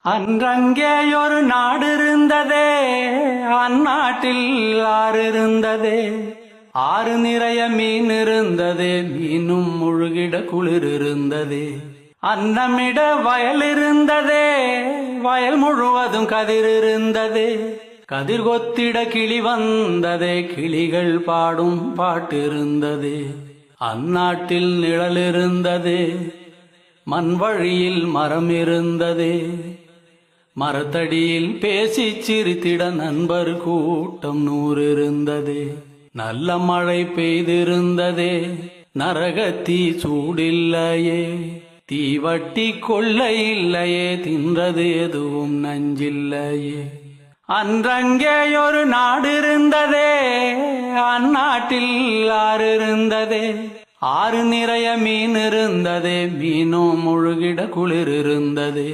அன்றங்கே ஒரு நாடு இருந்ததே, அந்நாட்டில் ஆறு இருந்ததே. ஆறு நிறைய மீன் இருந்ததே, மீனும் முழுகிட குளிர் இருந்ததே. அன்னமிட வயல் இருந்ததே, வயல் முழுவதும் கதிர் இருந்ததே. கதிர் கொத்திட கிளி வந்ததே, கிளிகள் பாடும் பாட்டு இருந்ததே. அந்நாட்டில் நிழல் இருந்ததே, மண் வழியில் மரம் இருந்ததே. மரத்தடியில் பேசி சிரித்திட நண்பர் கூட்டம் 100 இருந்ததே. நல்ல மழை பெய்திருந்ததே, நரகத்தீ சூடில்லையே. தீவட்டி கொள்ளை இல்லையே, தின்றது எதுவும் நஞ்சில்லையே. அன்றங்கே ஒரு நாடு இருந்ததே, அந்நாட்டில் ஆறு இருந்ததே. ஆறு நிறைய மீன் இருந்ததே, மீனும் முழுகிட குளிர் இருந்ததே.